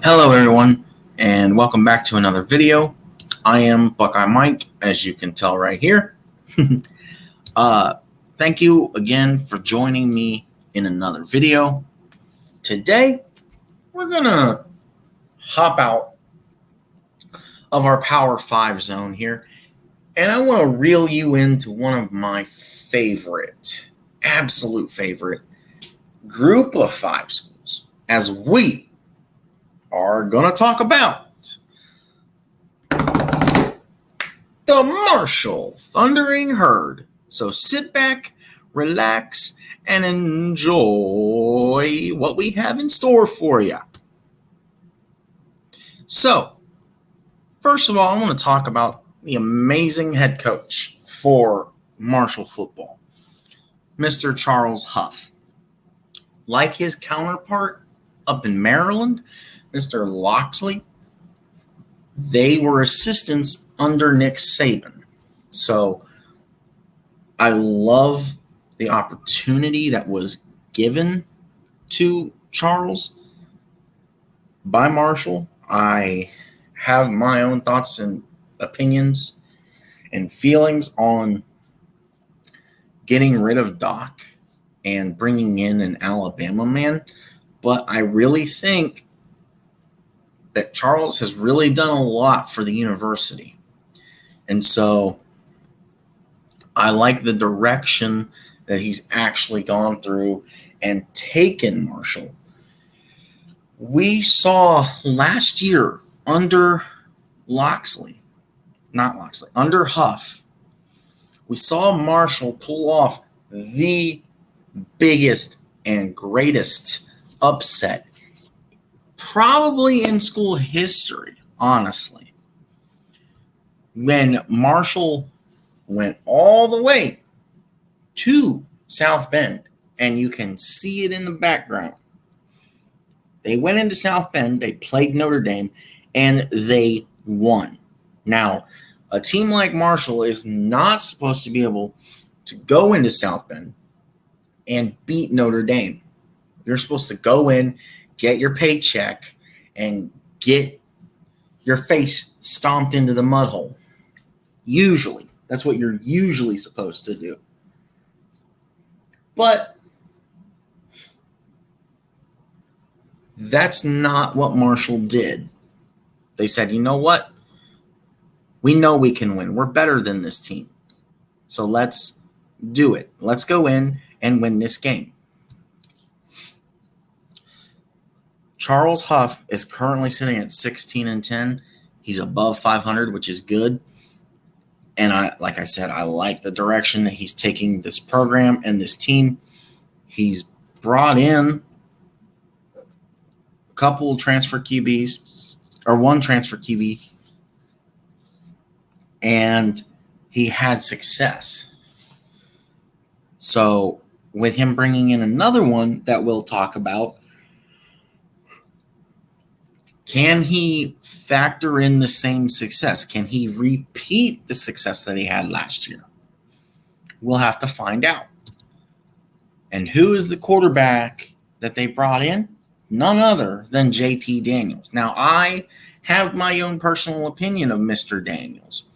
Hello everyone, and welcome back to another video. I am Buckeye Mike, as you can tell right here. Thank you again for joining me in another video. Today, we're going to hop out of our Power 5 zone here, and I want to reel you into one of my absolute favorite group of 5 schools, as we are going to talk about the Marshall Thundering Herd. So sit back, relax, and enjoy what we have in store for you. So, first of all, I want to talk about the amazing head coach for Marshall football, Mr. Charles Huff. Like his counterpart up in Maryland, Mr. Locksley, they were assistants under Nick Saban. So I love the opportunity that was given to Charles by Marshall. I have my own thoughts and opinions and feelings on getting rid of Doc and bringing in an Alabama man, but I really think that Charles has really done a lot for the university. And so I like the direction that he's actually gone through and taken Marshall. We saw last year under under Huff, we saw Marshall pull off the biggest and greatest upset probably in school history, honestly. When Marshall went all the way to South Bend, and you can see it in the background. They went into South Bend, they played Notre Dame, and they won. Now, a team like Marshall is not supposed to be able to go into South Bend and beat Notre Dame. You're supposed to go in, get your paycheck, and get your face stomped into the mud hole. Usually. That's what you're usually supposed to do. But that's not what Marshall did. They said, you know what? We know we can win. We're better than this team. So let's do it. Let's go in and win this game. Charles Huff is currently sitting at 16-10. He's above 500, which is good. And like I said, I like the direction that he's taking this program and this team. He's brought in a couple transfer QBs, or one transfer QB, and he had success. So with him bringing in another one that we'll talk about, can he factor in the same success? Can he repeat the success that he had last year? We'll have to find out. And who is the quarterback that they brought in? None other than JT Daniels. Now, I have my own personal opinion of Mr. Daniels,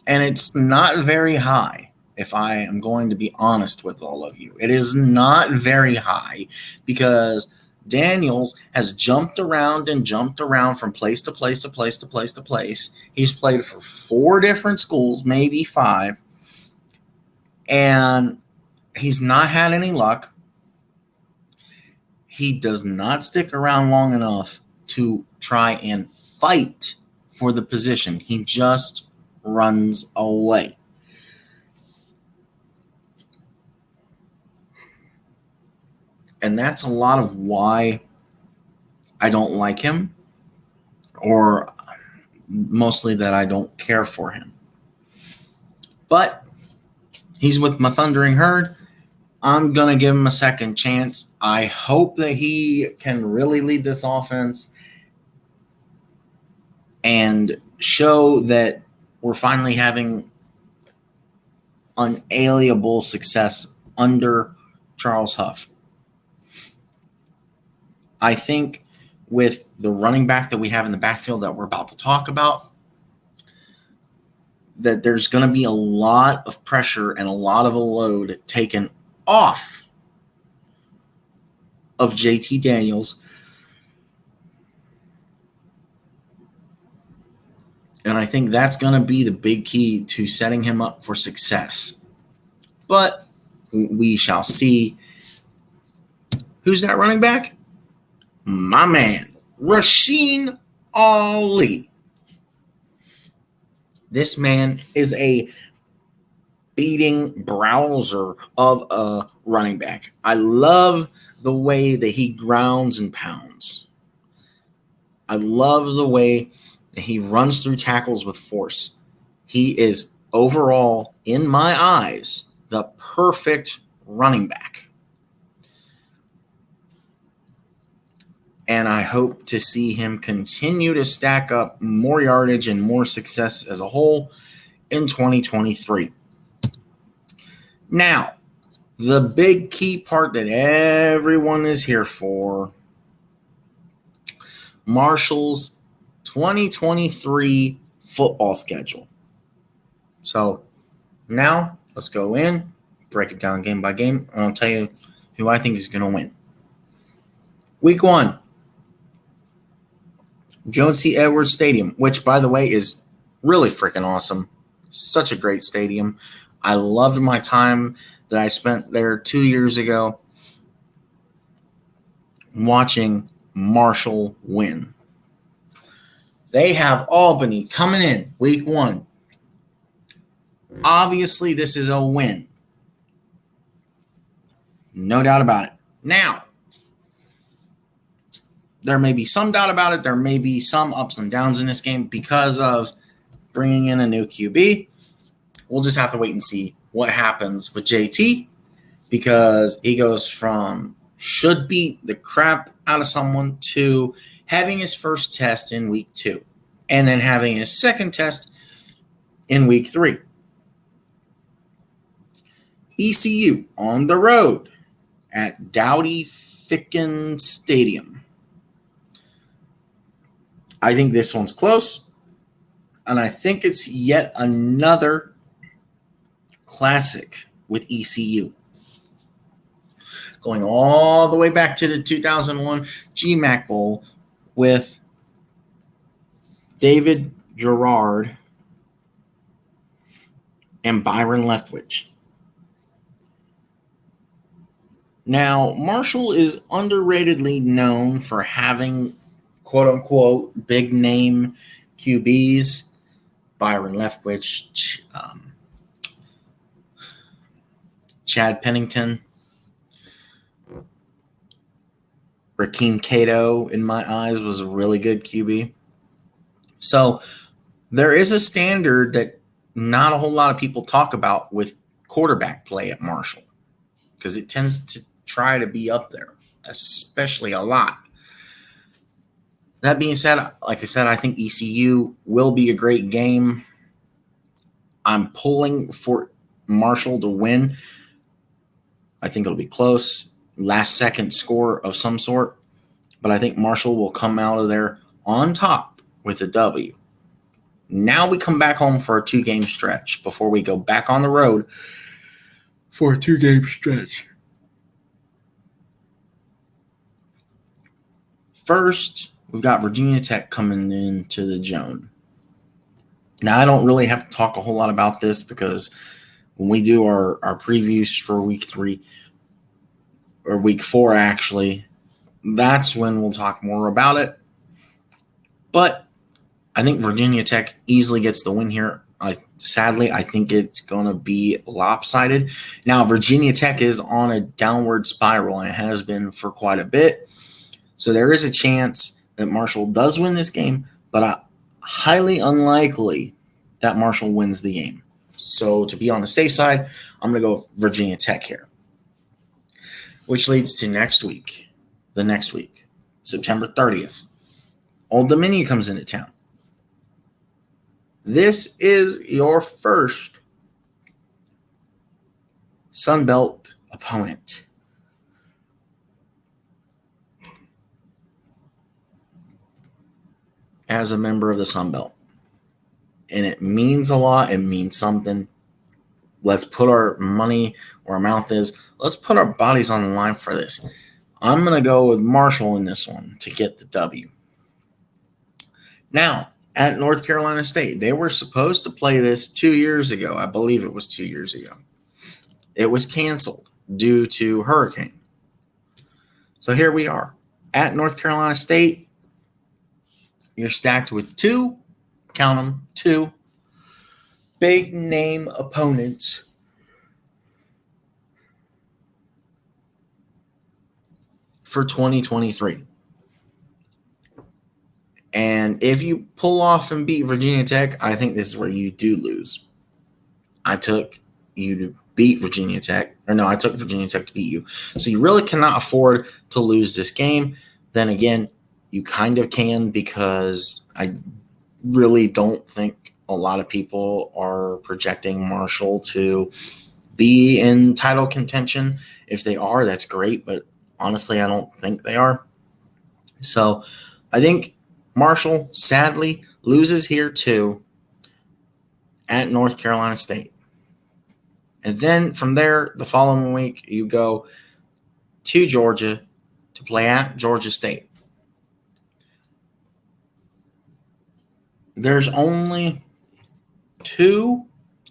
and it's not very high, if I am going to be honest with all of you. It is not very high because Daniels has jumped around from place to place to place to place to place. He's played for 4 different schools, maybe 5, and he's not had any luck. He does not stick around long enough to try and fight for the position. He just runs away. And that's a lot of why I don't like him, or mostly that I don't care for him. But he's with my Thundering Herd. I'm going to give him a second chance. I hope that he can really lead this offense and show that we're finally having unalienable success under Charles Huff. I think with the running back that we have in the backfield that we're about to talk about, that there's going to be a lot of pressure and a lot of a load taken off of JT Daniels. And I think that's going to be the big key to setting him up for success. But we shall see. Who's that running back? My man, Rasheen Ali. This man is a beating browser of a running back. I love the way that he grounds and pounds. I love the way that he runs through tackles with force. He is overall, in my eyes, the perfect running back. And I hope to see him continue to stack up more yardage and more success as a whole in 2023. Now, the big key part that everyone is here for, Marshall's 2023 football schedule. So now let's go in, break it down game by game, and I'll tell you who I think is going to win. Week 1, Joan C. Edwards Stadium, which, by the way, is really freaking awesome. Such a great stadium. I loved my time that I spent there 2 years ago watching Marshall win. They have Albany coming in week 1. Obviously, this is a win. No doubt about it. Now, there may be some doubt about it. There may be some ups and downs in this game because of bringing in a new QB. We'll just have to wait and see what happens with JT, because he goes from should beat the crap out of someone to having his first test in week 2 and then having his second test in week 3. ECU on the road at Dowdy Ficken Stadium. I think this one's close, and I think it's yet another classic with ECU. Going all the way back to the 2001 GMAC Bowl with David Gerard and Byron Leftwich. Now, Marshall is underratedly known for having quote-unquote big-name QBs. Byron Leftwich, Chad Pennington, Rakeem Cato, in my eyes, was a really good QB. So there is a standard that not a whole lot of people talk about with quarterback play at Marshall, because it tends to try to be up there, especially a lot. That being said, like I said, I think ECU will be a great game. I'm pulling for Marshall to win. I think it'll be close. Last second score of some sort. But I think Marshall will come out of there on top with a W. Now we come back home for a 2-game stretch before we go back on the road for a 2-game stretch. First, we've got Virginia Tech coming into the Joan. Now, I don't really have to talk a whole lot about this, because when we do our previews for week 3, or week 4 actually, that's when we'll talk more about it. But I think Virginia Tech easily gets the win here. Sadly, I think it's going to be lopsided. Now, Virginia Tech is on a downward spiral, and it has been for quite a bit. So there is a chance that Marshall does win this game, but highly unlikely that Marshall wins the game. So to be on the safe side, I'm going to go Virginia Tech here. Which leads to next week, September 30th. Old Dominion comes into town. This is your first Sunbelt opponent. as a member of the Sun Belt. And it means a lot. It means something. Let's put our money where our mouth is. Let's put our bodies on the line for this. I'm going to go with Marshall in this one to get the W. Now, at North Carolina State, they were supposed to play this 2 years ago. I believe it was 2 years ago. It was canceled due to hurricane. So here we are. At North Carolina State, you're stacked with two, count them, two big name opponents for 2023. And if you pull off and beat Virginia Tech, I think this is where you do lose. I took you to beat Virginia Tech. Or no, I took Virginia Tech to beat you. So you really cannot afford to lose this game. Then again, you kind of can, because I really don't think a lot of people are projecting Marshall to be in title contention. If they are, that's great. But honestly, I don't think they are. So I think Marshall, sadly, loses here too at North Carolina State. And then from there, the following week, you go to Georgia to play at Georgia State. There's only two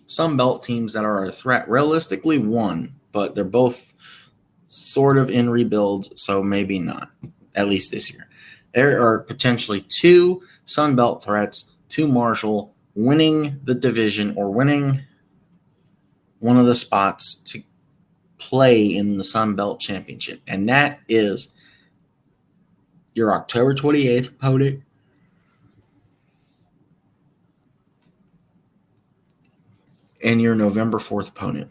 Sun Belt teams that are a threat. Realistically, one, but they're both sort of in rebuild, so maybe not, at least this year. There are potentially two Sun Belt threats to Marshall winning the division or winning one of the spots to play in the Sun Belt Championship. And that is your October 28th opponent and your November 4th opponent,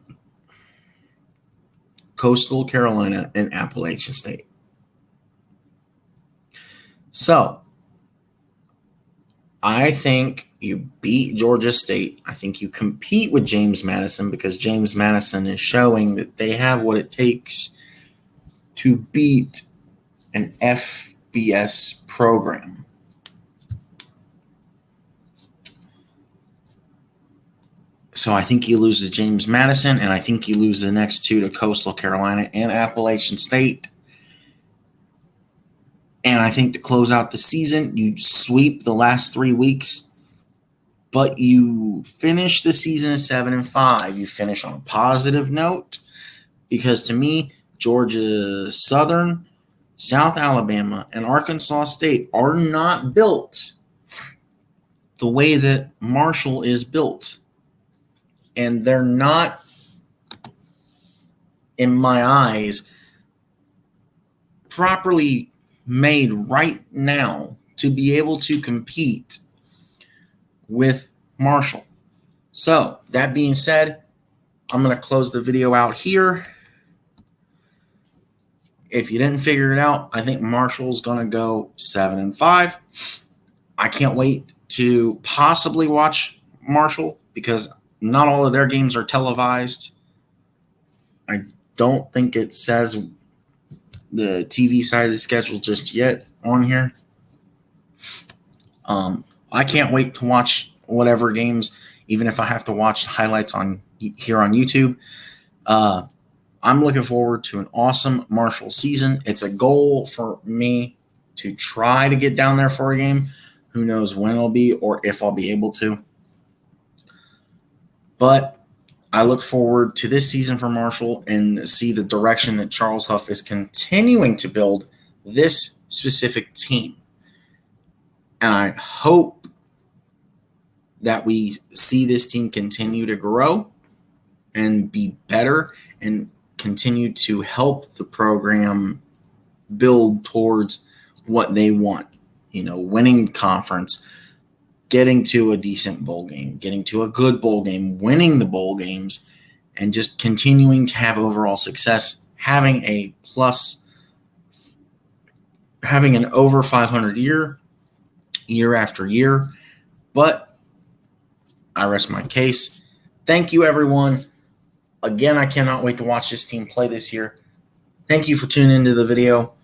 Coastal Carolina and Appalachian State. So, I think you beat Georgia State. I think you compete with James Madison, because James Madison is showing that they have what it takes to beat an FBS program. So I think you lose to James Madison, and I think you lose the next two to Coastal Carolina and Appalachian State. And I think to close out the season, you sweep the last 3 weeks, but you finish the season at 7-5. You finish on a positive note, because to me, Georgia Southern, South Alabama, and Arkansas State are not built the way that Marshall is built. And they're not, in my eyes, properly made right now to be able to compete with Marshall. So, that being said, I'm going to close the video out here. If you didn't figure it out, I think Marshall's going to go 7-5. I can't wait to possibly watch Marshall, because not all of their games are televised. I don't think it says the TV side of the schedule just yet on here. I can't wait to watch whatever games, even if I have to watch highlights on here on YouTube. I'm looking forward to an awesome Marshall season. It's a goal for me to try to get down there for a game. Who knows when it'll be or if I'll be able to. But I look forward to this season for Marshall and see the direction that Charles Huff is continuing to build this specific team. And I hope that we see this team continue to grow and be better and continue to help the program build towards what they want. You know, winning conference, getting to a decent bowl game, getting to a good bowl game, winning the bowl games, and just continuing to have overall success, having an over 500 year after year. But I rest my case. Thank you, everyone. Again, I cannot wait to watch this team play this year. Thank you for tuning into the video.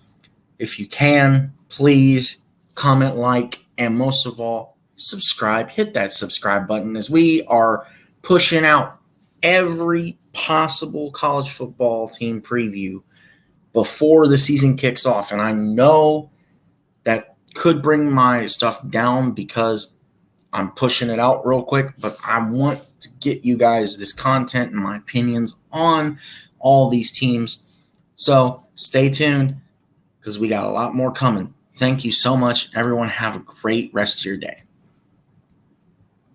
If you can, please comment, like, And most of all, subscribe. Hit that subscribe button as we are pushing out every possible college football team preview before the season kicks off. And I know that could bring my stuff down because I'm pushing it out real quick, but I want to get you guys this content and my opinions on all these teams. So stay tuned because we got a lot more coming. Thank you so much. Everyone have a great rest of your day.